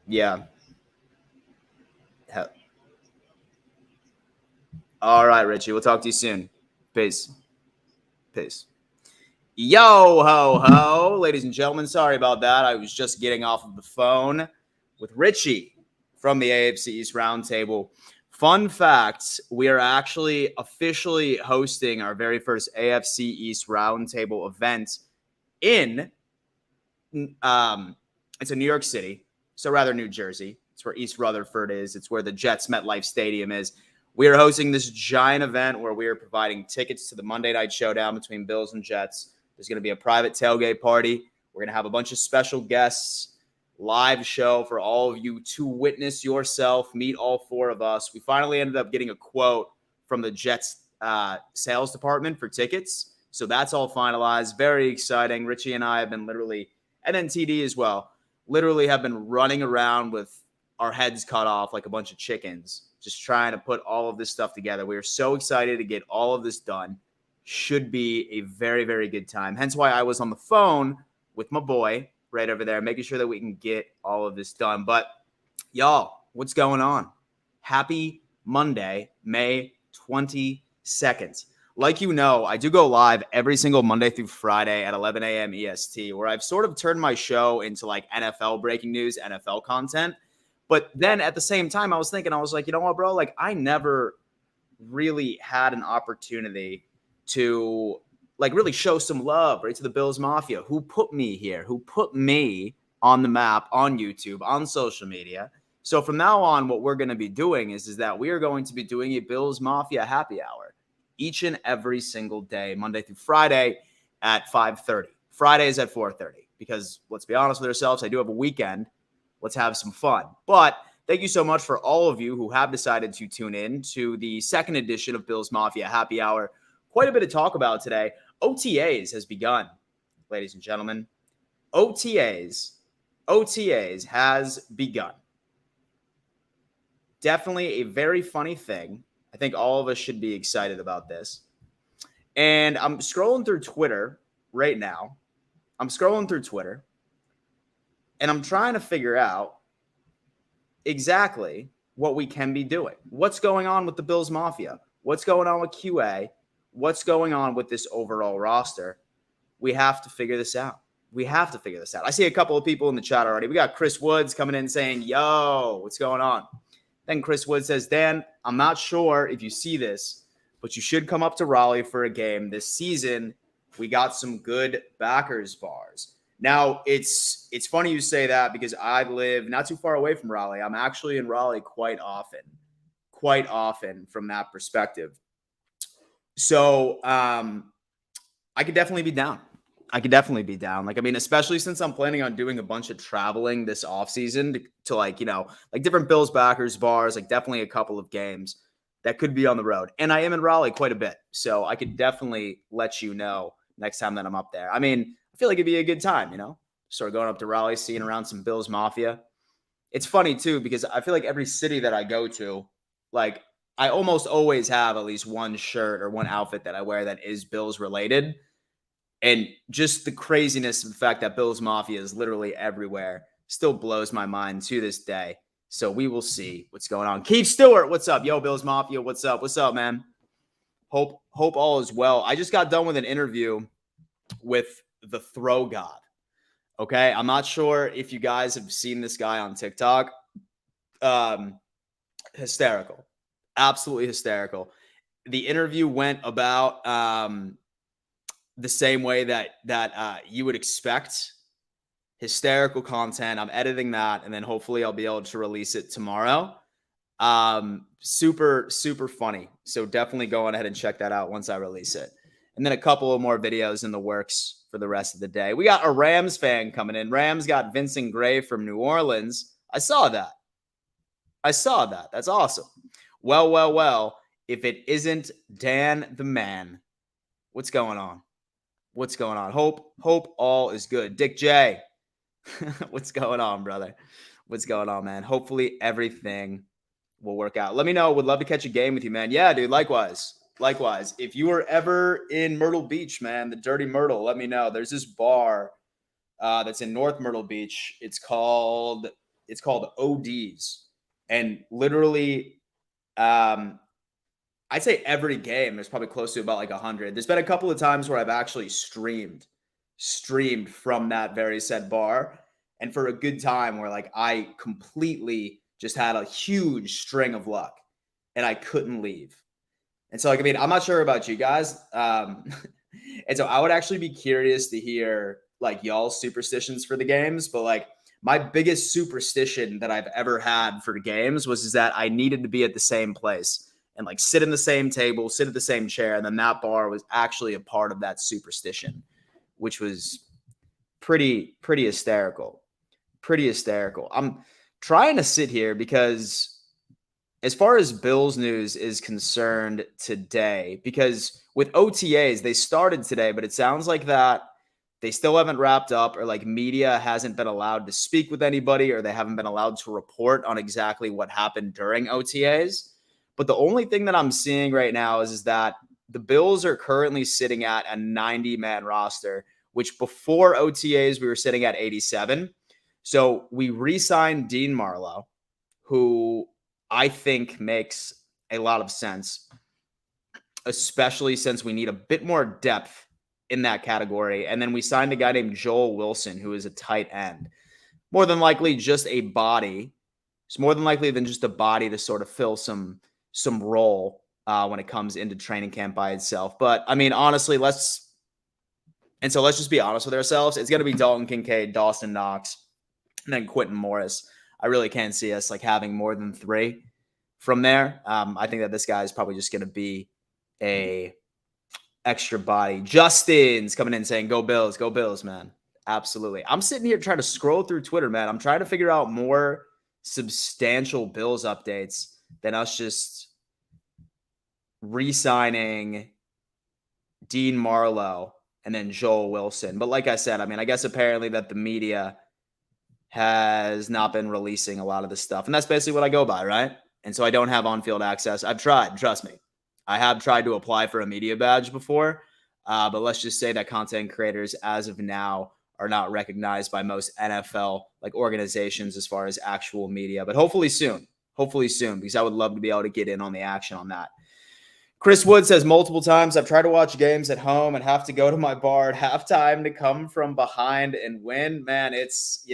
Yeah. All right, Richie. We'll talk to you soon. Peace. Peace. Yo ho ho, ladies and gentlemen. Sorry about that. I was just getting off of the phone with Richie from the AFC East Roundtable. Fun facts: we are actually officially hosting our very first AFC East Roundtable event in it's in New York City, so rather New Jersey. It's where East Rutherford is. It's where the Jets MetLife Stadium is. We are hosting this giant event where we are providing tickets to the Monday Night Showdown between Bills and Jets. There's going to be a private tailgate party. We're going to have a bunch of special guests, live show for all of you to witness yourself, meet all four of us. We finally ended up getting a quote from the Jets sales department for tickets. So that's all finalized. Very exciting. Richie and I have been literally, and then TD as well, literally have been running around with our heads cut off like a bunch of chickens, just trying to put all of this stuff together. We are so excited to get all of this done. Should be a very, very good time. Hence why I was on the phone with my boy right over there, making sure that we can get all of this done. But y'all, what's going on? Happy Monday, May 22nd. Like you know, I do go live every single Monday through Friday at 11 a.m. EST, where I've sort of turned my show into like NFL breaking news, NFL content. But then at the same time, I was thinking, I was like, you know what, bro? Like, I never really had an opportunity to like really show some love, right, to the Bills Mafia, who put me here, who put me on the map, on YouTube, on social media. So from now on, what we're going to be doing is that we are going to be doing a Bills Mafia happy hour each and every single day, Monday through Friday at 5:30. Fridays at 4:30. Because let's be honest with ourselves, I do have a weekend. Let's have some fun. But thank you so much for all of you who have decided to tune in to the second edition of Bills Mafia Happy Hour. Quite a bit to talk about today. OTAs has begun, ladies and gentlemen. OTAs has begun. Definitely a very funny thing. I think all of us should be excited about this. And I'm scrolling through Twitter right now. And I'm trying to figure out exactly what we can be doing. What's going on with the Bills Mafia? What's going on with QA? What's going on with this overall roster? We have to figure this out. I see a couple of people in the chat already. We got Chris Woods coming in saying, yo, what's going on? Then Chris Woods says, Dan, I'm not sure if you see this, but you should come up to Raleigh for a game this season. We got some good backers bars. Now, it's funny you say that because I live not too far away from Raleigh. I'm actually in Raleigh quite often from that perspective. So I could definitely be down. Like, I mean, especially since I'm planning on doing a bunch of traveling this offseason to like, you know, like different Bills backers bars, like definitely a couple of games that could be on the road. And I am in Raleigh quite a bit. So I could definitely let you know next time that I'm up there. I mean, I feel like it'd be a good time, you know, sort of going up to Raleigh, seeing around some Bills Mafia. It's funny too, because I feel like every city that I go to, like I almost always have at least one shirt or one outfit that I wear that is Bills related. And just the craziness of the fact that Bills Mafia is literally everywhere still blows my mind to this day. So we will see what's going on. Keith Stewart, what's up? Yo, Bills Mafia, what's up? What's up, man? Hope all is well. I just got done with an interview with the Throw God. Okay, I'm not sure if you guys have seen this guy on TikTok. Hysterical, absolutely hysterical. The interview went about the same way that you would expect. Hysterical content. I'm editing that, and then hopefully I'll be able to release it tomorrow. Super funny. So definitely go on ahead and check that out once I release it. And then a couple of more videos in the works for the rest of the day. We got a Rams fan coming in. Rams got Vincent Gray from New Orleans. I saw that. That's awesome. Well. If it isn't Dan the Man, what's going on? Hope all is good. Dick J, what's going on, brother? What's going on, man? Hopefully everything will work out. Let me know. Would love to catch a game with you, man. Yeah, dude. Likewise. If you were ever in Myrtle Beach, man, the Dirty Myrtle, let me know. There's this bar that's in North Myrtle Beach. It's called It's called ODs. And literally, I'd say every game there's probably close to about like 100. There's been a couple of times where I've actually streamed from that very said bar, and for a good time where like I completely just had a huge string of luck and I couldn't leave. And so, like, I mean, I'm not sure about you guys. And so I would actually be curious to hear like y'all's superstitions for the games. But like my biggest superstition that I've ever had for games was is that I needed to be at the same place and like sit in the same table, sit at the same chair. And then that bar was actually a part of that superstition, which was pretty hysterical. Pretty hysterical. I'm trying to sit here because as far as Bills news is concerned today, because with OTAs, they started today, but it sounds like that they still haven't wrapped up, or like media hasn't been allowed to speak with anybody, or they haven't been allowed to report on exactly what happened during OTAs. But the only thing that I'm seeing right now is that the Bills are currently sitting at a 90-man roster, which before OTAs, we were sitting at 87. So we re-signed Dean Marlowe, who I think makes a lot of sense, especially since we need a bit more depth in that category. And then we signed a guy named Joel Wilson, who is a tight end. More than likely just a body. It's more than likely than just a body to sort of fill some role when it comes into training camp by itself. But I mean, honestly, let's just be honest with ourselves. It's going to be Dalton Kincaid, Dawson Knox, and then Quentin Morris. I really can't see us like having more than 3 from there. I think that this guy is probably just going to be a extra body. Justin's coming in saying, go Bills, man. Absolutely. I'm sitting here trying to scroll through Twitter, man. I'm trying to figure out more substantial Bills updates than us just re-signing Dean Marlowe and then Joel Wilson. But like I said, I mean, I guess apparently that the media has not been releasing a lot of this stuff. And that's basically what I go by, right? And so I don't have on-field access. I've tried, trust me. I have tried to apply for a media badge before, but let's just say that content creators as of now are not recognized by most NFL like organizations as far as actual media. But hopefully soon, because I would love to be able to get in on the action on that. Chris Wood says multiple times, I've tried to watch games at home and have to go to my bar at halftime to come from behind and win. Man, it's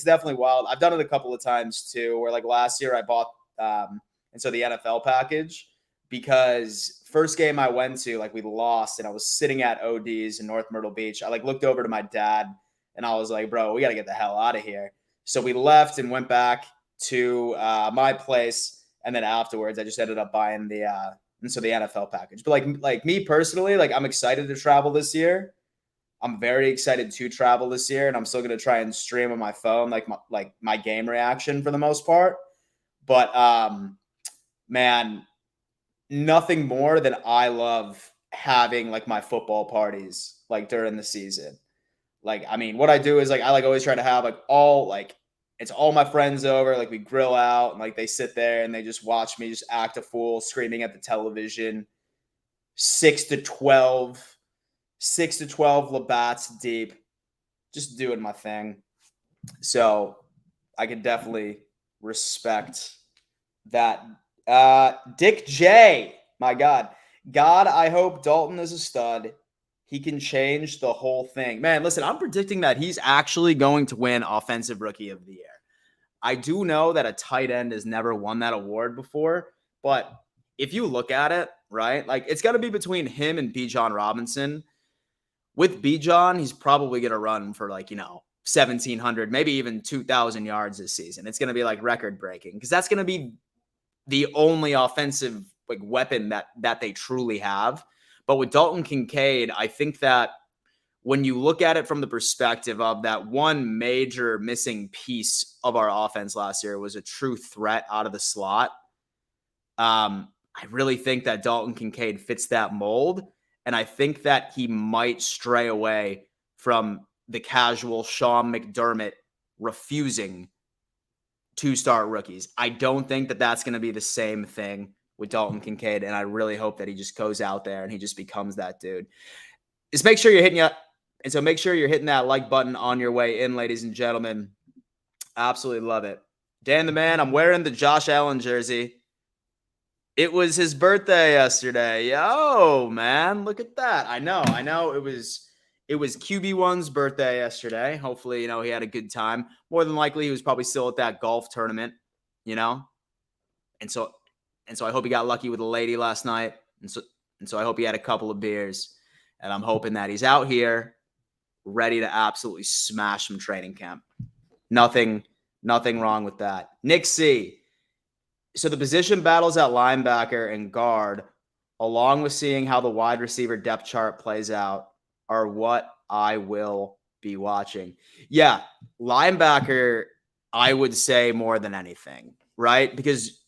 definitely wild. I've done it a couple of times too, where like last year I bought and so the NFL package, because first game I went to, like we lost and I was sitting at OD's in North Myrtle Beach. I like looked over to my dad and I was like, bro, we got to get the hell out of here. So we left and went back to my place. And then afterwards, I just ended up buying the NFL package. But like me personally, like I'm excited to travel this year. I'm very excited to travel this year, and I'm still gonna try and stream on my phone, like my game reaction for the most part. But man, nothing more than I love having like my football parties like during the season. Like, I mean, what I do is like I like always try to have like it's all my friends over, like we grill out and like they sit there and they just watch me just act a fool screaming at the television. 6 to 12 Labatt's deep, just doing my thing. So I could definitely respect that. Dick J, my God, I hope Dalton is a stud. He can change the whole thing. Man, listen, I'm predicting that he's actually going to win Offensive Rookie of the Year. I do know that a tight end has never won that award before, but if you look at it, right, like it's got to be between him and Bijan Robinson. With Bijan, he's probably going to run for 1,700, maybe even 2,000 yards this season. It's going to be like record breaking because that's going to be the only offensive like weapon that they truly have. But with Dalton Kincaid, I think that when you look at it from the perspective of that one major missing piece of our offense last year was a true threat out of the slot. I really think that Dalton Kincaid fits that mold. And I think that he might stray away from the casual Sean McDermott refusing to start rookies. I don't think that that's going to be the same thing with Dalton Kincaid. And I really hope that he just goes out there and he just becomes that dude. Just make sure you're hitting that like button on your way in, ladies and gentlemen. Absolutely love it. Dan the man, I'm wearing the Josh Allen jersey. It was his birthday yesterday. Yo, man, look at that. I know. It was QB1's birthday yesterday. Hopefully, he had a good time. More than likely, he was probably still at that golf tournament, you know? And so I hope he got lucky with a lady last night. And so I hope he had a couple of beers. And I'm hoping that he's out here ready to absolutely smash some training camp. Nothing wrong with that. Nick C. So the position battles at linebacker and guard, along with seeing how the wide receiver depth chart plays out, are what I will be watching. Yeah, linebacker, I would say more than anything, right? Because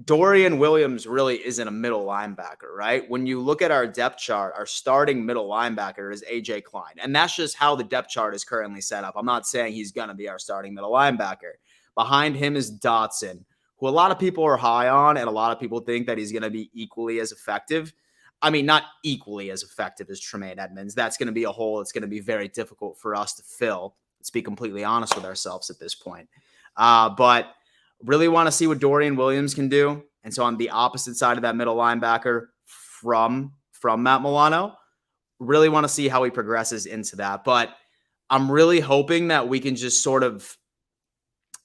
Dorian Williams really isn't a middle linebacker, right? When you look at our depth chart, our starting middle linebacker is AJ Klein. And that's just how the depth chart is currently set up. I'm not saying he's going to be our starting middle linebacker. Behind him is Dotson, who a lot of people are high on, and a lot of people think that he's going to be equally as effective. I mean, not equally as effective as Tremaine Edmonds. That's going to be a hole that's going to be very difficult for us to fill. Let's be completely honest with ourselves at this point. But really want to see what Dorian Williams can do. And so on the opposite side of that middle linebacker from Matt Milano, really want to see how he progresses into that. But I'm really hoping that we can just sort of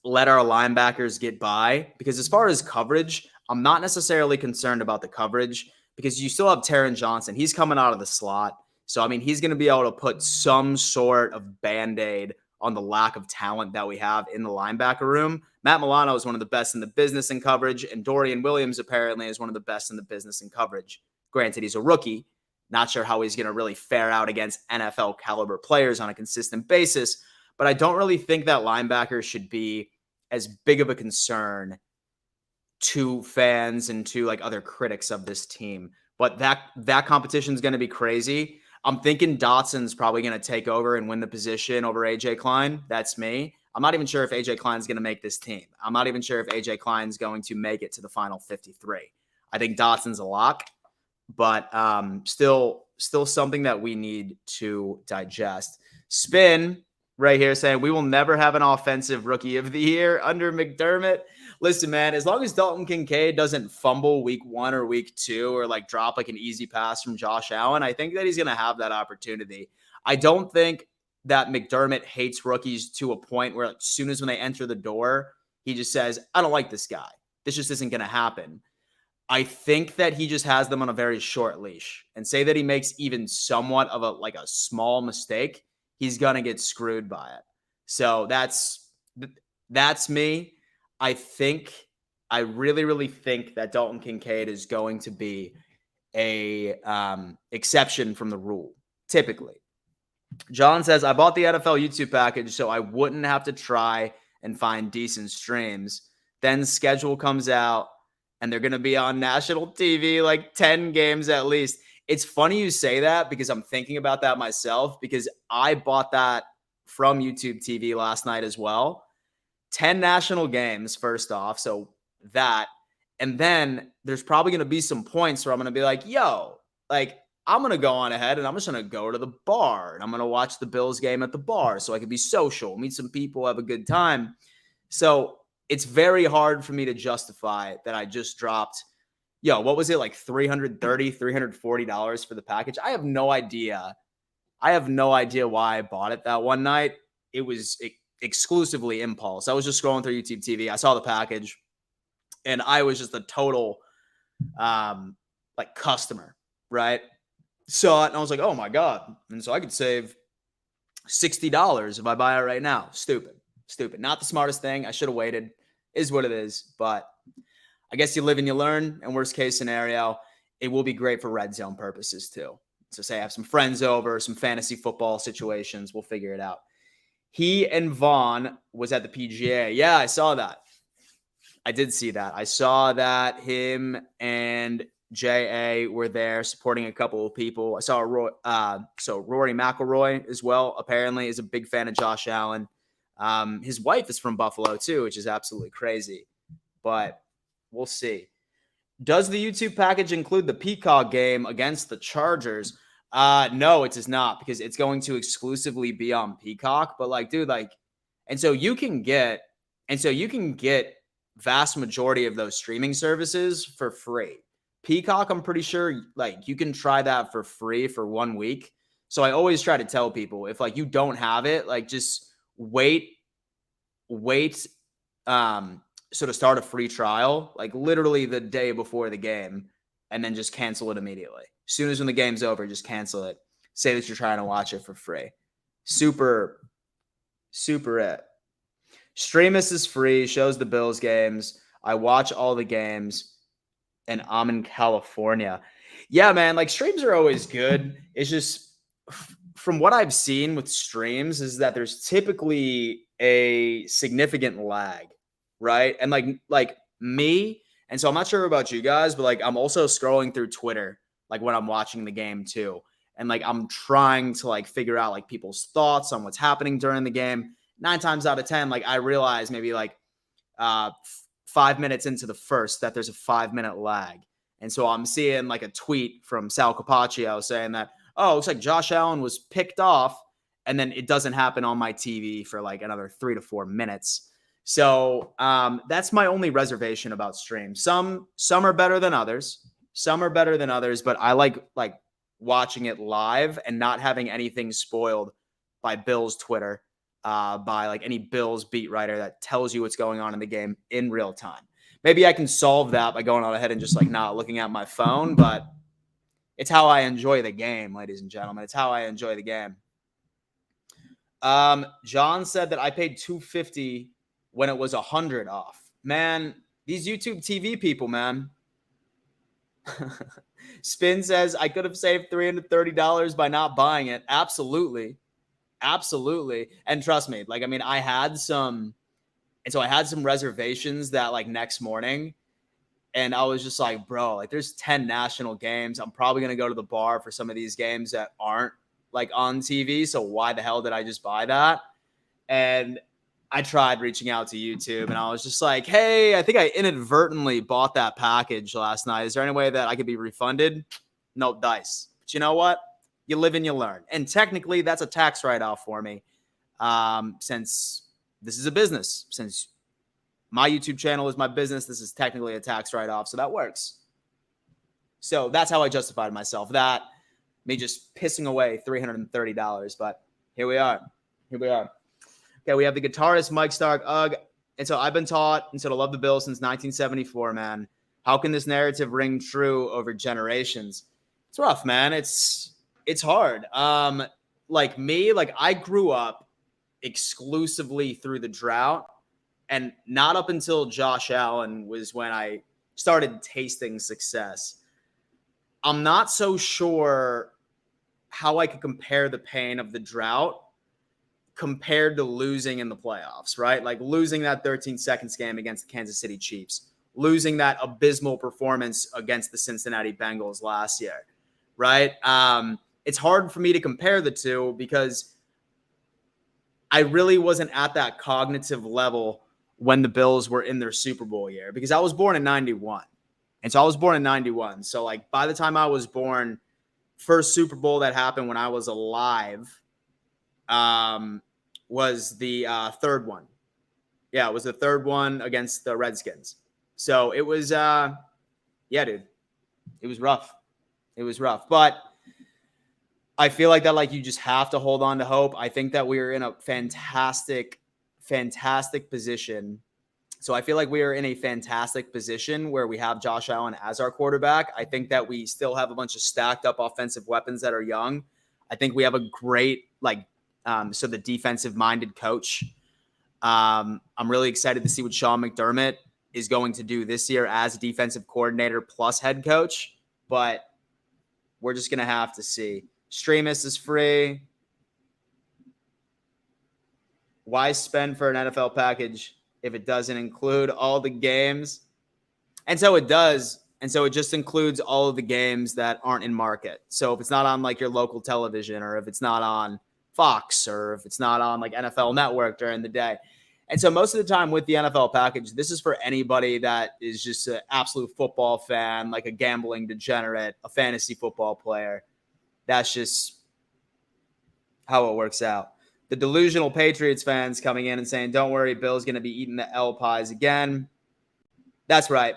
let our linebackers get by, because as far as coverage, I'm not necessarily concerned about the coverage, because you still have Taron Johnson. He's coming out of the slot. So, I mean, he's going to be able to put some sort of Band-Aid on the lack of talent that we have in the linebacker room. Matt Milano is one of the best in the business in coverage, and Dorian Williams apparently is one of the best in the business in coverage. Granted, he's a rookie. Not sure how he's going to really fare out against NFL caliber players on a consistent basis, but I don't really think that linebacker should be as big of a concern to fans and to like other critics of this team. But that competition is going to be crazy. I'm thinking Dotson's probably going to take over and win the position over AJ Klein. That's me. I'm not even sure if AJ Klein's going to make this team. I'm not even sure if AJ Klein's going to make it to the final 53. I think Dotson's a lock, but still something that we need to digest. Spin right here saying we will never have an offensive rookie of the year under McDermott. Listen, man, as long as Dalton Kincaid doesn't fumble week 1 or week 2 or like drop like an easy pass from Josh Allen, I think that he's going to have that opportunity. I don't think that McDermott hates rookies to a point where, like, as soon as when they enter the door, he just says, I don't like this guy. This just isn't going to happen. I think that he just has them on a very short leash, and say that he makes even somewhat of a small mistake, he's going to get screwed by it. So that's me. I really, really think that Dalton Kincaid is going to be a exception from the rule, typically. John says, I bought the NFL YouTube package so I wouldn't have to try and find decent streams. Then schedule comes out and they're going to be on national TV, like 10 games at least. It's funny you say that, because I'm thinking about that myself, because I bought that from YouTube TV last night as well. 10 national games, first off. So that, and then there's probably going to be some points where I'm going to be like, yo, like, I'm going to go on ahead and I'm just going to go to the bar and I'm going to watch the Bills game at the bar so I can be social, meet some people, have a good time. So it's very hard for me to justify that I just dropped, what was it, like $330, $340 for the package? I have no idea. Why I bought it that one night. It was exclusively impulse. I was just scrolling through YouTube TV. I saw the package and I was just a total customer, right? Saw it and I was like, oh my God. And so I could save $60 if I buy it right now. Stupid. Not the smartest thing. I should have waited. Is what it is. But I guess you live and you learn. And worst case scenario, it will be great for red zone purposes too. So say I have some friends over, some fantasy football situations. We'll figure it out. He and Vaughn was at the PGA. Yeah, I saw that. I did see that. I saw that him and J.A. were there supporting a couple of people. I saw Rory McIlroy as well, apparently is a big fan of Josh Allen. His wife is from Buffalo too, which is absolutely crazy. But we'll see. Does the YouTube package include the Peacock game against the Chargers? No, it does not, because it's going to exclusively be on Peacock. But and so you can get And so you can get vast majority of those streaming services for free. Peacock, I'm pretty sure like you can try that for free for 1 week. So I always try to tell people if like you don't have it, like just wait so to start a free trial, like literally the day before the game, and then just cancel it immediately. As soon as when the game's over, just cancel it. Say that you're trying to watch it for free. Super it. Streamus is free, shows the Bills games. I watch all the games, and I'm in California. Yeah, man, like streams are always good. It's just from what I've seen with streams is that there's typically a significant lag, right? And like me, and so I'm not sure about you guys, but like I'm also scrolling through Twitter like when I'm watching the game too. And like I'm trying to like figure out like people's thoughts on what's happening during the game. 9 times out of 10, like I realize maybe like 5 minutes into the first that there's a 5-minute lag. And so I'm seeing like a tweet from Sal Capaccio saying that, oh, it looks like Josh Allen was picked off. And then it doesn't happen on my TV for like another 3 to 4 minutes. So that's my only reservation about streams. Some are better than others. But I like watching it live and not having anything spoiled by Bills Twitter, by like any Bills beat writer that tells you what's going on in the game in real time. Maybe I can solve that by going on ahead and just like not looking at my phone, but it's how I enjoy the game, ladies and gentlemen. It's how I enjoy the game. John said that I paid $250 when it was $100 off. Man, these YouTube TV people, man. Spin says I could have saved $330 by not buying it. Absolutely. And trust me, like, I mean, I had some reservations that like next morning, and I was just like, bro, like there's 10 national games. I'm probably going to go to the bar for some of these games that aren't like on TV. So why the hell did I just buy that? And I tried reaching out to YouTube, and I was just like, hey, I think I inadvertently bought that package last night. Is there any way that I could be refunded? No dice. But you know what? You live and you learn. And technically, that's a tax write-off for me, since this is a business. Since my YouTube channel is my business, this is technically a tax write-off, so that works. So that's how I justified myself. That, me just pissing away $330, but here we are. Okay, we have the guitarist Mike Stark. Ugh. And so I've been taught and so to love the Bills since 1974, man. How can this narrative ring true over generations? It's rough, man. It's hard. Like me, like I grew up exclusively through the drought, and not up until Josh Allen was when I started tasting success. I'm not so sure how I could compare the pain of the drought compared to losing in the playoffs, right? Like losing that 13-second game against the Kansas City Chiefs, losing that abysmal performance against the Cincinnati Bengals last year, right? It's hard for me to compare the two because I really wasn't at that cognitive level when the Bills were in their Super Bowl year, because I was born in 91. And so I was born in 91. So like by the time I was born, first Super Bowl that happened when I was alive, was the third one. Yeah, it was the third one against the Redskins. So it was, yeah, dude, it was rough. But I feel like that, like, you just have to hold on to hope. I think that we are in a fantastic position. So I feel like we are in a fantastic position where we have Josh Allen as our quarterback. I think that we still have a bunch of stacked up offensive weapons that are young. I think we have a great, so the defensive minded coach. I'm really excited to see what Sean McDermott is going to do this year as defensive coordinator plus head coach, but we're just going to have to see. Streamus is free. Why spend for an NFL package if it doesn't include all the games? And so it does. And so it just includes all of the games that aren't in market. So if it's not on like your local television, or if it's not on Fox, or if it's not on like NFL Network during the day. And so most of the time with the NFL package, this is for anybody that is just an absolute football fan, like a gambling degenerate, a fantasy football player. That's just how it works out. the delusional Patriots fans coming in and saying, don't worry, Bill's going to be eating the L pies again. That's right.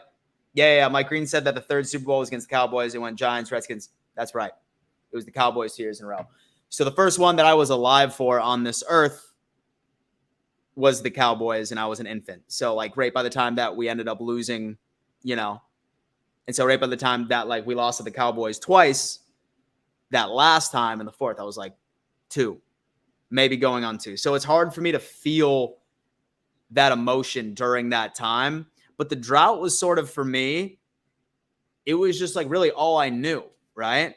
Yeah. Mike Green said that the third Super Bowl was against the Cowboys. It went Giants, Redskins. That's right. It was the Cowboys 2 years in a row. So the first one that I was alive for on this earth was the Cowboys, and I was an infant. So like right by the time that we ended up losing, and so right by the time that like we lost to the Cowboys twice, that last time in the fourth, I was like 2, maybe going on 2. So it's hard for me to feel that emotion during that time. But the drought was sort of, for me, it was just like really all I knew, right?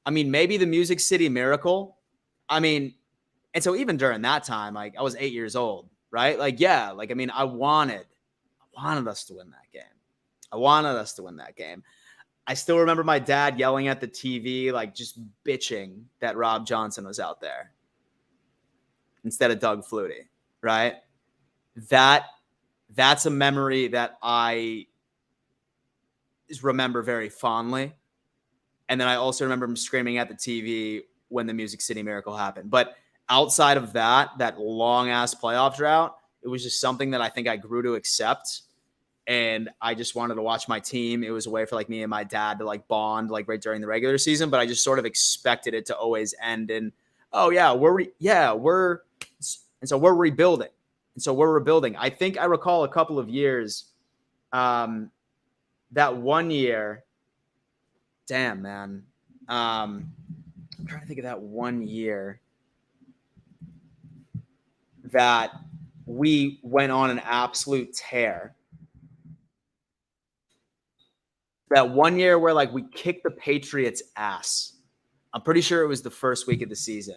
I mean, maybe the Music City Miracle. I mean, and so even during that time, like I was 8 years old, right? Like, yeah, like, I mean, I wanted us to win that game. I still remember my dad yelling at the TV, like just bitching that Rob Johnson was out there instead of Doug Flutie, right? That's a memory that I remember very fondly. And then I also remember him screaming at the TV when the Music City Miracle happened. But outside of that long-ass playoff drought, it was just something that I think I grew to accept. And I just wanted to watch my team. It was a way for like me and my dad to like bond like right during the regular season. But I just sort of expected it to always end in, oh yeah, we're rebuilding. I think I recall a couple of years, that one year. Damn, man. I'm trying to think of that one year that we went on an absolute tear. That one year where like we kicked the Patriots' ass. I'm pretty sure it was the first week of the season.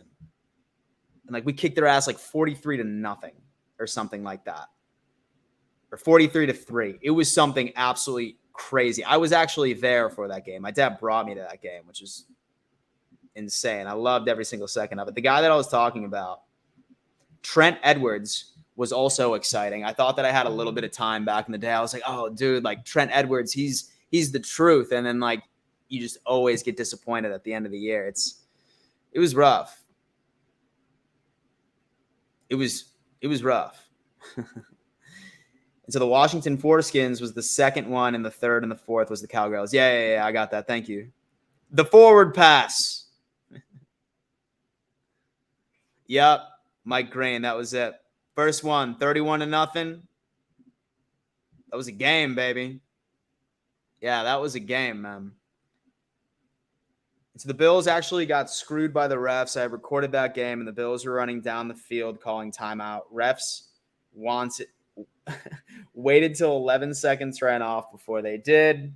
And like we kicked their ass like 43-0 or something like that. Or 43-3. It was something absolutely crazy. I was actually there for that game. My dad brought me to that game, which was insane. I loved every single second of it. The guy that I was talking about, Trent Edwards, was also exciting. I thought that I had a little bit of time back in the day. I was like, oh, dude, like Trent Edwards, he's the truth. And then like you just always get disappointed at the end of the year. It was rough. It was rough. And so the Washington Foreskins was the second one, and the third and the fourth was the Cowgirls. Yeah, I got that. Thank you. The forward pass. Yep. Mike Green, that was it. First one, 31-0. That was a game, baby. Yeah, that was a game, man. So the Bills actually got screwed by the refs. I recorded that game, and the Bills were running down the field calling timeout. Refs waited till 11 seconds ran off before they did.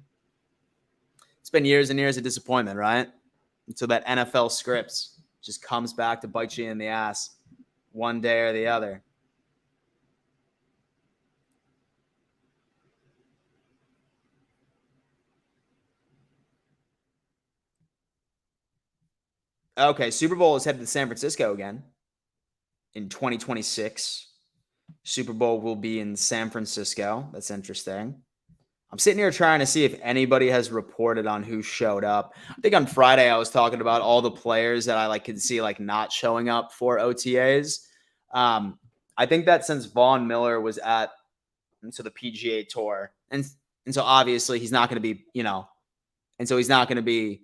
It's been years and years of disappointment, right? Until that NFL scripts just comes back to bite you in the ass one day or the other. Okay, Super Bowl is headed to San Francisco again in 2026. Super Bowl will be in San Francisco. That's interesting. I'm sitting here trying to see if anybody has reported on who showed up. I think on Friday I was talking about all the players that I like could see like not showing up for OTAs. I think that since Vaughn Miller was at the PGA Tour, and so obviously he's not going to be, and so he's not going to be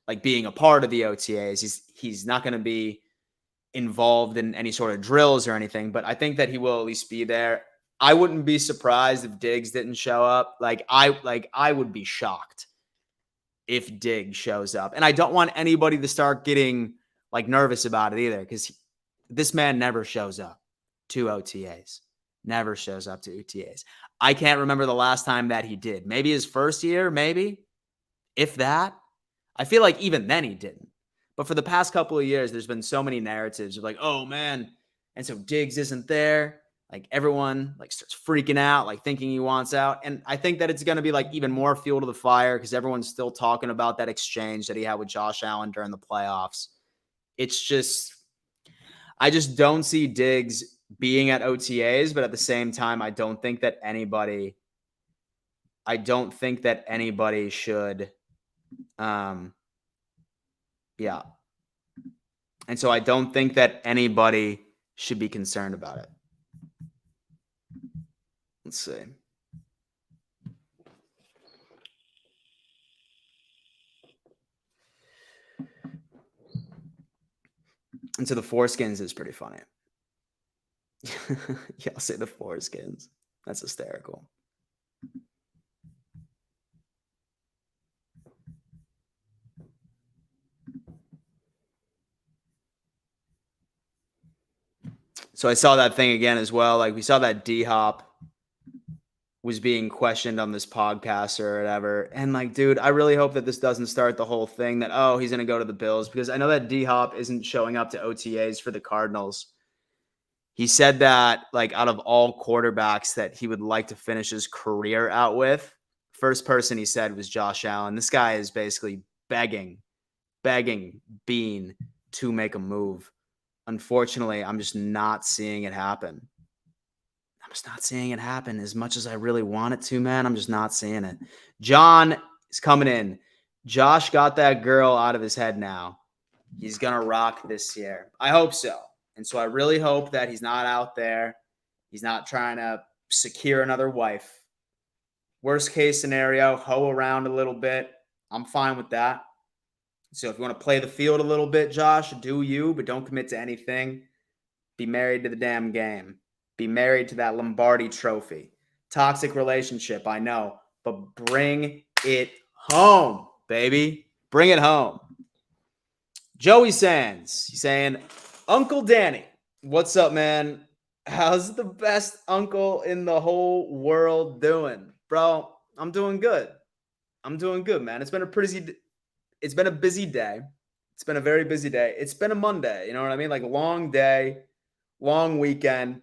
like being a part of the OTAs. He's not going to be involved in any sort of drills or anything, but I think that he will at least be there. I wouldn't be surprised if Diggs didn't show up. I would be shocked if Diggs shows up. And I don't want anybody to start getting like nervous about it either, because this man never shows up to OTAs. Never shows up to OTAs. I can't remember the last time that he did. Maybe his first year, maybe, if that. I feel like even then he didn't. But for the past couple of years, there's been so many narratives of like, oh man, and so Diggs isn't there. Like everyone like starts freaking out, like thinking he wants out. And I think that it's going to be like even more fuel to the fire because everyone's still talking about that exchange that he had with Josh Allen during the playoffs. It's just, I just don't see Diggs being at OTAs, but at the same time, I don't think that anybody should, yeah. And so I don't think that anybody should be concerned about it. Let's see. And so the foreskins is pretty funny. Yeah, I'll say the foreskins. That's hysterical. So I saw that thing again as well. Like we saw that D-Hop was being questioned on this podcast or whatever. And like, dude, I really hope that this doesn't start the whole thing that, oh, he's going to go to the Bills, because I know that D-Hop isn't showing up to OTAs for the Cardinals. He said that like out of all quarterbacks that he would like to finish his career out with, first person he said was Josh Allen. This guy is basically begging Bean to make a move. Unfortunately, I'm just not seeing it happen. I'm just not seeing it happen as much as I really want it to, man. I'm just not seeing it. John is coming in. Josh got that girl out of his head now. He's going to rock this year. I hope so. And so I really hope that he's not out there. He's not trying to secure another wife. Worst case scenario, hoe around a little bit. I'm fine with that. So if you want to play the field a little bit, Josh, do you, but don't commit to anything. Be married to the damn game. Be married to that Lombardi trophy. Toxic relationship, I know, but bring it home, baby. Bring it home. Joey Sands, he's saying, Uncle Danny, what's up, man? How's the best uncle in the whole world doing? Bro, I'm doing good. I'm doing good, man. It's been a busy day. It's been a very busy day. It's been a Monday, you know what I mean? Like long day, long weekend.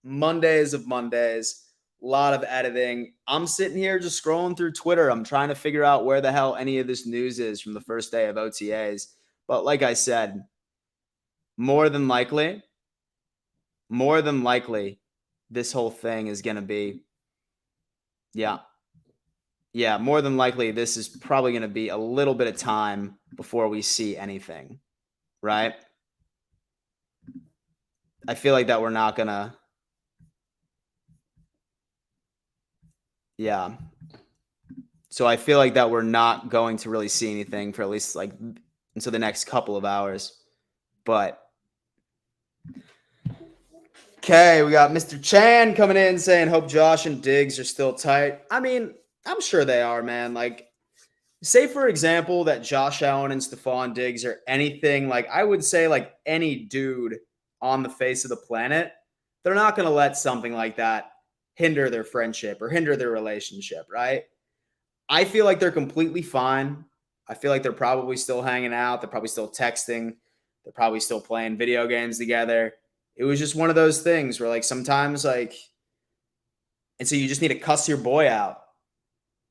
Mondays of Mondays, a lot of editing. I'm sitting here just scrolling through Twitter. I'm trying to figure out where the hell any of this news is from the first day of OTAs. But like I said, more than likely, this whole thing is going to be, more than likely, this is probably going to be a little bit of time before we see anything, right? I feel like that we're not going to, So I feel like that we're not going to really see anything for at least like until the next couple of hours. But okay, we got Mr. Chan coming in saying, hope Josh and Diggs are still tight. I mean, I'm sure they are, man. Like, say, for example, that Josh Allen and Stephon Diggs are anything like, I would say, like any dude on the face of the planet, they're not going to let something like that hinder their friendship or hinder their relationship, right? I feel like they're completely fine. I feel like they're probably still hanging out. They're probably still texting. They're probably still playing video games together. It was just one of those things where like sometimes like, and so you just need to cuss your boy out.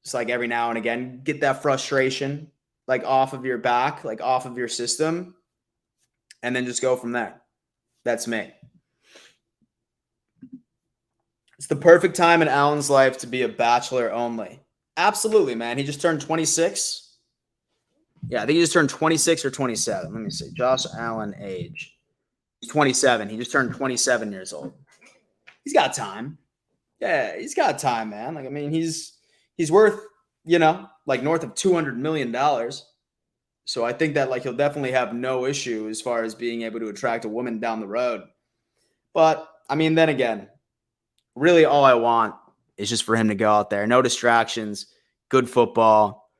Just like every now and again, get that frustration like off of your back, like off of your system, and then just go from there. That's me. It's the perfect time in Allen's life to be a bachelor only. Absolutely, man. He just turned 26. Yeah, I think he just turned 26 or 27. Let me see. Josh Allen age. He's 27. He just turned 27 years old. He's got time. Yeah, he's got time, man. Like, I mean, he's worth, like north of $200 million. So I think that like he'll definitely have no issue as far as being able to attract a woman down the road. But I mean, then again, really all I want is just for him to go out there. No distractions, good football,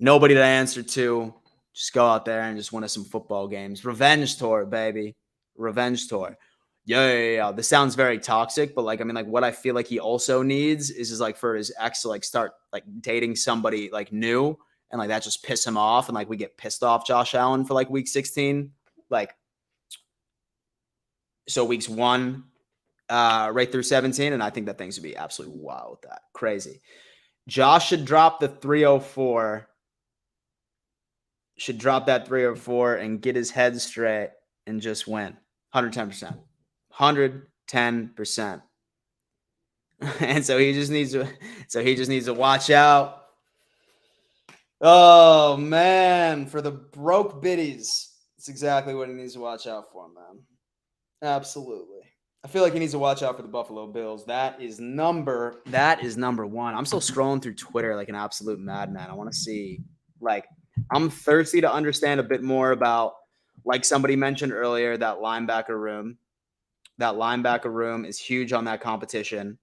nobody to answer to. Just go out there and just win us some football games. Revenge tour, baby. Revenge tour. Yeah. This sounds very toxic, but like, I mean, like what I feel like he also needs is like for his ex to like start like dating somebody like new and like that just piss him off. And like we get pissed off Josh Allen for like week 16. Like, so weeks 1 right through 17. And I think that things would be absolutely wild with that. Crazy. Josh should drop the 304. Should drop that 304 and get his head straight and just win. 110%. 110%. And so he just needs to watch out. Oh man, for the broke biddies. It's exactly what he needs to watch out for, man. Absolutely. I feel like he needs to watch out for the Buffalo Bills. That is number one. I'm still scrolling through Twitter like an absolute madman. I want to see, like, I'm thirsty to understand a bit more about, like somebody mentioned earlier, that linebacker room. That linebacker room is huge on that competition.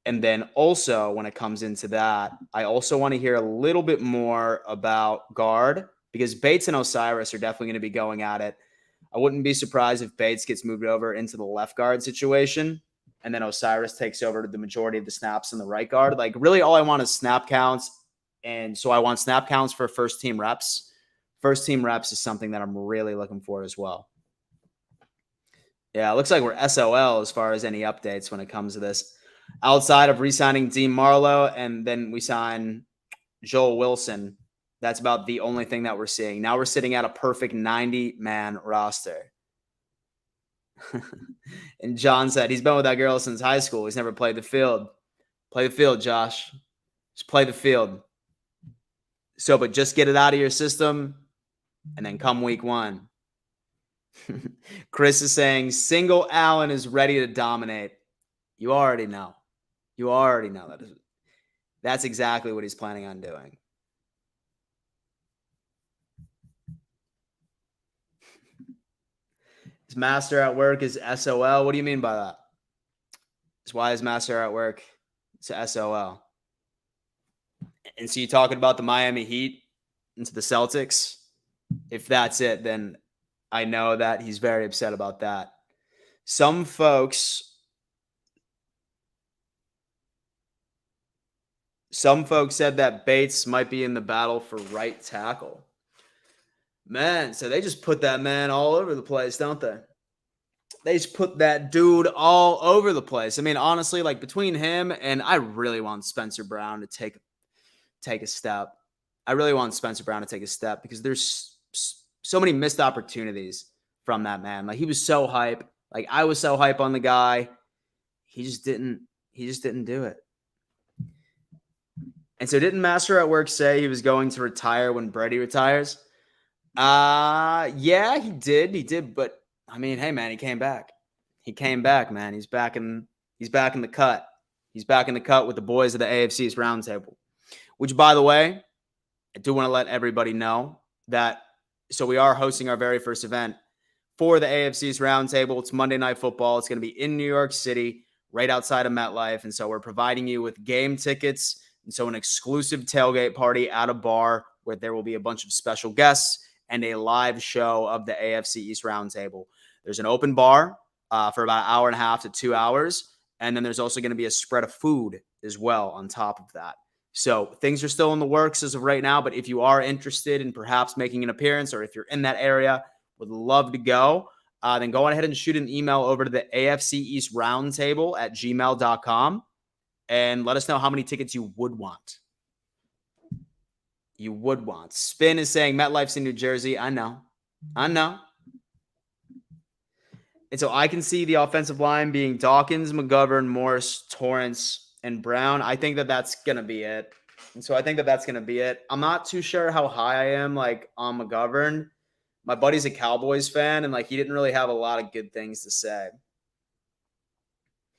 And then also, when it comes into that, I also want to hear a little bit more about guard, because Bates and Osiris are definitely going to be going at it. I wouldn't be surprised if Bates gets moved over into the left guard situation, and then Osiris takes over the majority of the snaps in the right guard. Like, really, all I want is snap counts. And so I want snap counts for first team reps. First team reps is something that I'm really looking for as well. Yeah, it looks like we're SOL as far as any updates when it comes to this. Outside of re-signing Dean Marlowe, and then we sign Joel Wilson. That's about the only thing that we're seeing. Now we're sitting at a perfect 90-man roster. And John said he's been with that girl since high school. He's never played the field. Play the field, Josh. Just play the field. So, but just get it out of your system, and then come week 1. Chris is saying single Allen is ready to dominate. You already know. You already know that. That's exactly what he's planning on doing. His master at work is SOL. What do you mean by that? That's why his master at work is SOL. And so you're talking about the Miami Heat into the Celtics? If that's it, then I know that he's very upset about that. Some folks said that Bates might be in the battle for right tackle. Man, so they just put that man all over the place, don't they? They just put that dude all over the place. I mean, honestly, like between him and I really want Spencer Brown to take a step. I really want Spencer Brown to take a step because there's so many missed opportunities from that man. Like he was so hype. Like I was so hype on the guy. He just didn't do it. And so didn't Master at Work say he was going to retire when Brady retires? Yeah, he did. But I mean, hey man, he came back. He came back, man. He's back in the cut. He's back in the cut with the boys of the AFC's roundtable. Which, by the way, I do want to let everybody know that. So we are hosting our very first event for the AFC's roundtable. It's Monday Night Football. It's going to be in New York City, right outside of MetLife. And so we're providing you with game tickets. And so an exclusive tailgate party at a bar where there will be a bunch of special guests and a live show of the AFC East Roundtable. There's an open bar for about an hour and a half to 2 hours. And then there's also going to be a spread of food as well on top of that. So things are still in the works as of right now. But if you are interested in perhaps making an appearance, or if you're in that area, would love to go, then go on ahead and shoot an email over to the AFC East Roundtable at gmail.com. And let us know how many tickets you would want. Spin is saying MetLife's in New Jersey. I know. And so I can see the offensive line being Dawkins, McGovern, Morris, Torrance, and Brown. I think that that's going to be it. And so I think that that's going to be it. I'm not too sure how high I am like on McGovern. My buddy's a Cowboys fan, and like he didn't really have a lot of good things to say.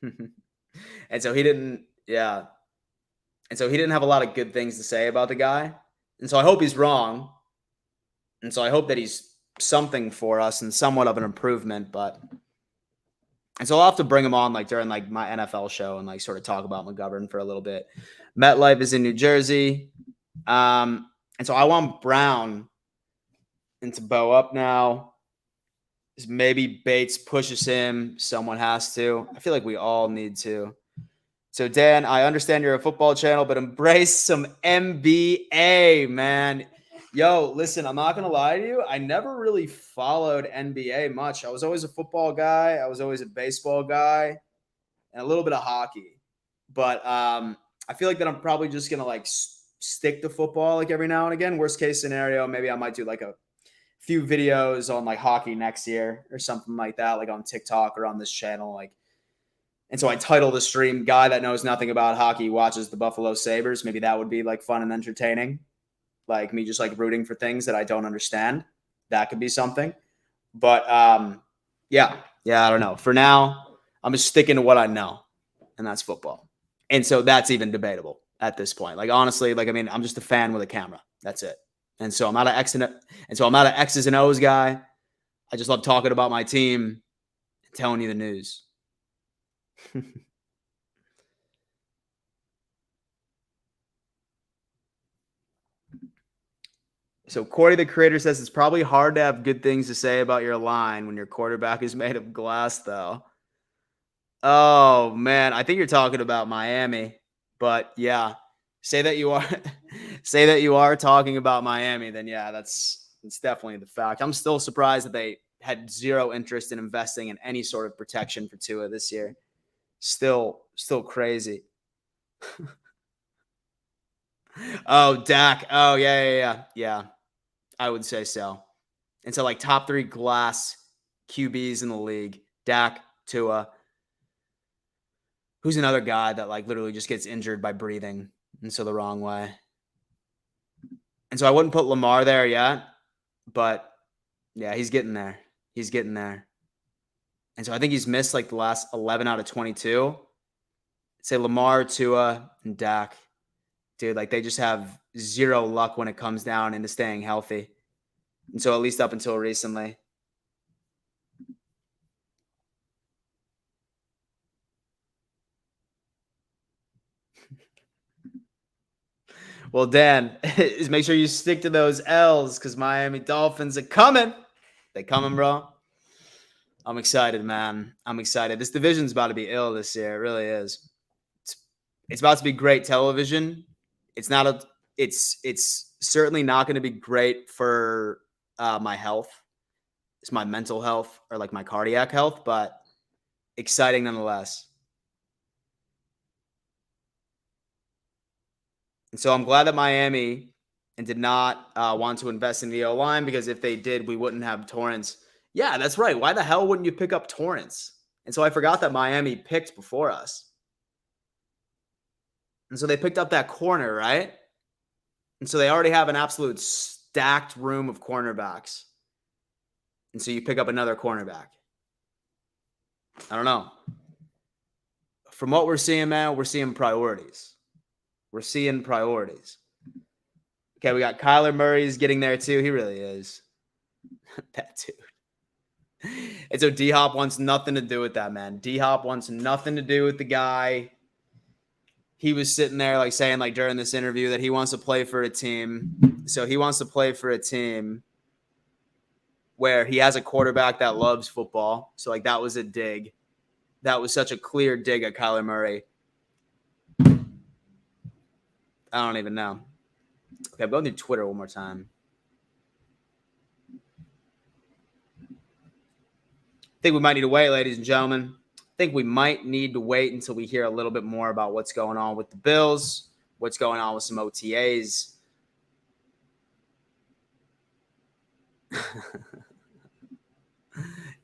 And so he didn't have a lot of good things to say about the guy. And so I hope he's wrong. And so I hope that he's something for us and somewhat of an improvement. And so I'll have to bring him on like during like my NFL show and like sort of talk about McGovern for a little bit. MetLife is in New Jersey. And so I want Brown into bow up now. Maybe Bates pushes him. Someone has to. I feel like we all need to. So, Dan, I understand you're a football channel, but embrace some NBA, man. Yo, listen, I'm not going to lie to you. I never really followed NBA much. I was always a football guy. I was always a baseball guy and a little bit of hockey. But I feel like that I'm probably just going to like stick to football like every now and again. Worst case scenario, maybe I might do like a few videos on like hockey next year or something like that, like on TikTok or on this channel. And so I title the stream "Guy That Knows Nothing About Hockey Watches the Buffalo Sabres." Maybe that would be like fun and entertaining. Like me just like rooting for things that I don't understand. That could be something. But yeah, I don't know. For now, I'm just sticking to what I know, and that's football. And so that's even debatable at this point. Like honestly, like I mean, I'm just a fan with a camera. That's it. And so I'm not an X's and O's guy. I just love talking about my team and telling you the news. So Corey, the creator, says it's probably hard to have good things to say about your line when your quarterback is made of glass, though. Oh man, I think you're talking about Miami, but yeah, say that you are, say that you are talking about Miami. Then yeah, that's definitely the fact. I'm still surprised that they had zero interest in investing in any sort of protection for Tua this year. Still crazy. Oh, Dak. Oh yeah. I would say so. And so like top 3 glass QBs in the league, Dak, Tua. Who's another guy that like literally just gets injured by breathing, and so the wrong way. And so I wouldn't put Lamar there yet, but yeah, he's getting there. He's getting there. And so I think he's missed like the last 11 out of 22. Say Lamar, Tua, and Dak. Dude, like they just have zero luck when it comes down into staying healthy. And so at least up until recently. Well, Dan, is make sure you stick to those L's because Miami Dolphins are coming. They coming, bro. I'm excited, man. I'm excited. This division's about to be ill this year. It really is. It's about to be great television. It's not a. It's certainly not going to be great for my health. It's my mental health or like my cardiac health, but exciting nonetheless. And so I'm glad that Miami and did not want to invest in the O line because if they did, we wouldn't have Torrance. Yeah, that's right. Why the hell wouldn't you pick up Torrance? And so I forgot that Miami picked before us. And so they picked up that corner, right? And so they already have an absolute stacked room of cornerbacks. And so you pick up another cornerback. I don't know. From what we're seeing, man, we're seeing priorities. We're seeing priorities. Okay, we got Kyler Murray's getting there too. He really is. That dude. And so D-Hop wants nothing to do with that, man. D-Hop wants nothing to do with the guy. He was sitting there like saying like during this interview that he wants to play for a team. So he wants to play for a team where he has a quarterback that loves football. So like that was a dig. That was such a clear dig at Kyler Murray. I don't even know. Okay, I'm going through Twitter one more time. I think we might need to wait, ladies and gentlemen. I think we might need to wait until we hear a little bit more about what's going on with the Bills, what's going on with some OTAs.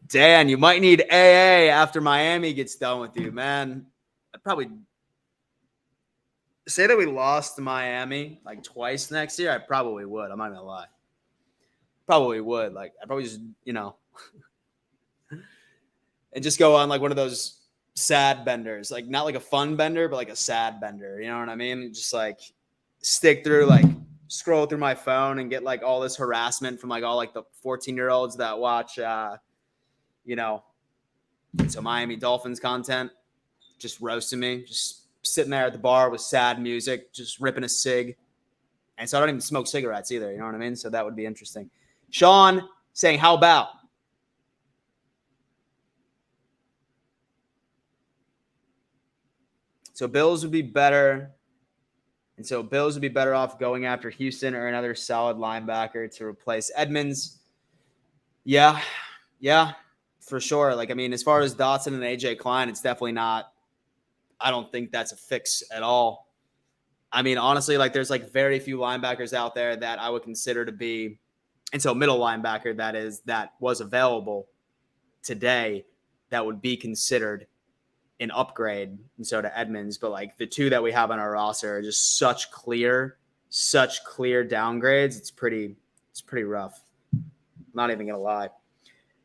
Dan, you might need AA after Miami gets done with you, man. I'd probably say that we lost to Miami like twice next year. I probably would. I'm not gonna lie. Probably would. Like I probably just, and just go on like one of those sad benders, like not like a fun bender, but like a sad bender. You know what I mean? Just like stick through, like scroll through my phone and get like all this harassment from like all like the 14-year-olds that watch, so Miami Dolphins content, just roasting me, just sitting there at the bar with sad music, just ripping a cig. And so I don't even smoke cigarettes either. You know what I mean? So that would be interesting. Sean saying, how about? So Bills would be better. And so Bills would be better off going after Houston or another solid linebacker to replace Edmonds. Yeah, for sure. Like, I mean, as far as Dotson and AJ Klein, it's definitely not. I don't think that's a fix at all. I mean, honestly, like there's like very few linebackers out there that I would consider to be, and so middle linebacker that was available today that would be considered an upgrade, and so to Edmonds. But like the two that we have on our roster are just such clear downgrades. It's pretty rough. Not even going to lie.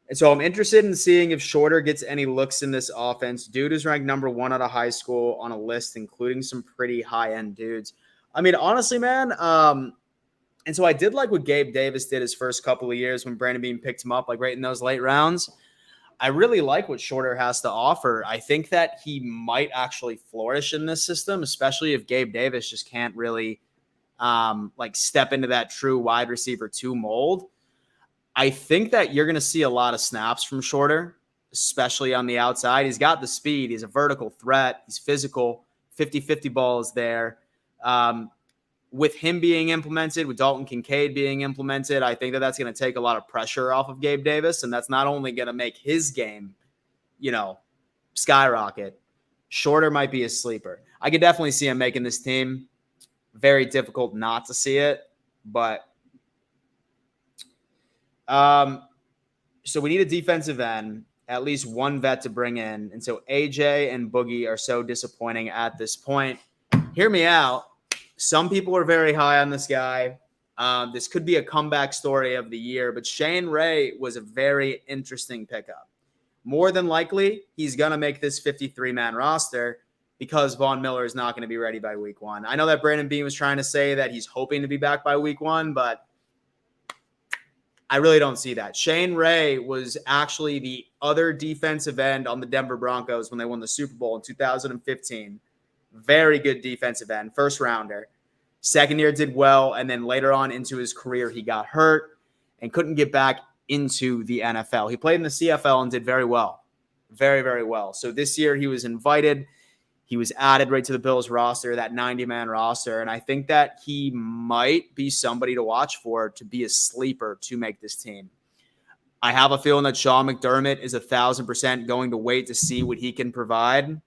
And so I'm interested in seeing if Shorter gets any looks in this offense. Dude is ranked number 1 out of high school on a list, including some pretty high-end dudes. I mean, honestly, man, and so I did like what Gabe Davis did his first couple of years when Brandon Beam picked him up, like right in those late rounds. I really like what Shorter has to offer. I think that he might actually flourish in this system, especially if Gabe Davis just can't really like step into that true wide receiver 2 mold. I think that you're going to see a lot of snaps from Shorter, especially on the outside. He's got the speed. He's a vertical threat. He's physical. 50-50 ball is there. With him being implemented, with Dalton Kincaid being implemented, I think that that's going to take a lot of pressure off of Gabe Davis, and that's not only going to make his game, skyrocket. Shorter might be a sleeper. I could definitely see him making this team. Very difficult not to see it, but so we need a defensive end, at least one vet to bring in, and so AJ and Boogie are so disappointing at this point. Hear me out. Some people are very high on this guy. This could be a comeback story of the year, but Shane Ray was a very interesting pickup. More than likely, he's going to make this 53-man roster because Von Miller is not going to be ready by week 1. I know that Brandon Beam was trying to say that he's hoping to be back by week 1, but I really don't see that. Shane Ray was actually the other defensive end on the Denver Broncos when they won the Super Bowl in 2015. Very good defensive end, first rounder. Second year did well, and then later on into his career, he got hurt and couldn't get back into the NFL. He played in the CFL and did very well. Very, very well. So this year he was invited. He was added right to the Bills roster, that 90-man roster, and I think that he might be somebody to watch for to be a sleeper to make this team. I have a feeling that Sean McDermott is 1,000% going to wait to see what he can provide.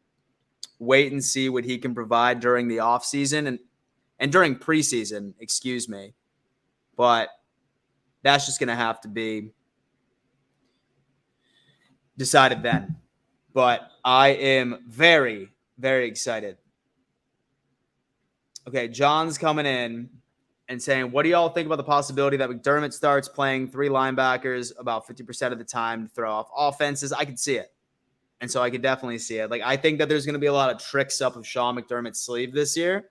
Wait and see what he can provide during the offseason and during preseason, excuse me. But that's just going to have to be decided then. But I am very, very excited. Okay, John's coming in and saying, what do y'all think about the possibility that McDermott starts playing 3 linebackers about 50% of the time to throw off offenses? I could see it. And so I could definitely see it. Like, I think that there's going to be a lot of tricks up of Sean McDermott's sleeve this year.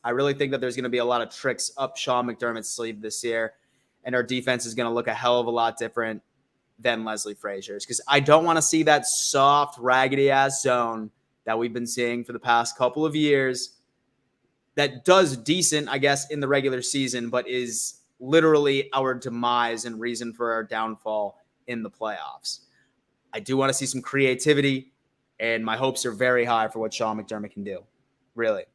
I really think that there's going to be a lot of tricks up Sean McDermott's sleeve this year. And our defense is going to look a hell of a lot different than Leslie Frazier's. Because I don't want to see that soft, raggedy-ass zone that we've been seeing for the past couple of years that does decent, I guess, in the regular season, but is literally our demise and reason for our downfall in the playoffs. I do want to see some creativity, and my hopes are very high for what Sean McDermott can do. Really.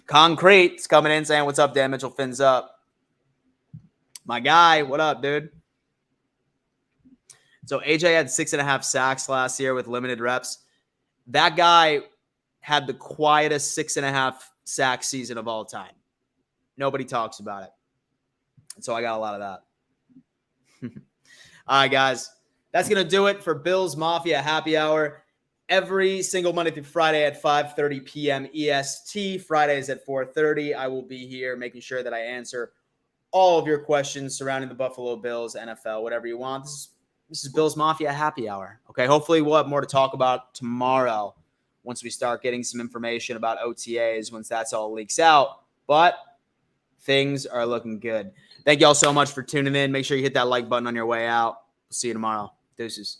Concrete's coming in saying, what's up, Dan Mitchell? Fins up. My guy, what up, dude? So AJ had 6.5 sacks last year with limited reps. That guy had the quietest 6.5 sack season of all time. Nobody talks about it. And so I got a lot of that. All right, guys. That's going to do it for Bills Mafia Happy Hour. Every single Monday through Friday at 5:30 p.m. EST. Fridays at 4:30. I will be here making sure that I answer all of your questions surrounding the Buffalo Bills, NFL, whatever you want. This is Bills Mafia Happy Hour. Okay, hopefully we'll have more to talk about tomorrow once we start getting some information about OTAs, once that's all leaks out. But things are looking good. Thank you all so much for tuning in. Make sure you hit that like button on your way out. See you tomorrow. Deuces.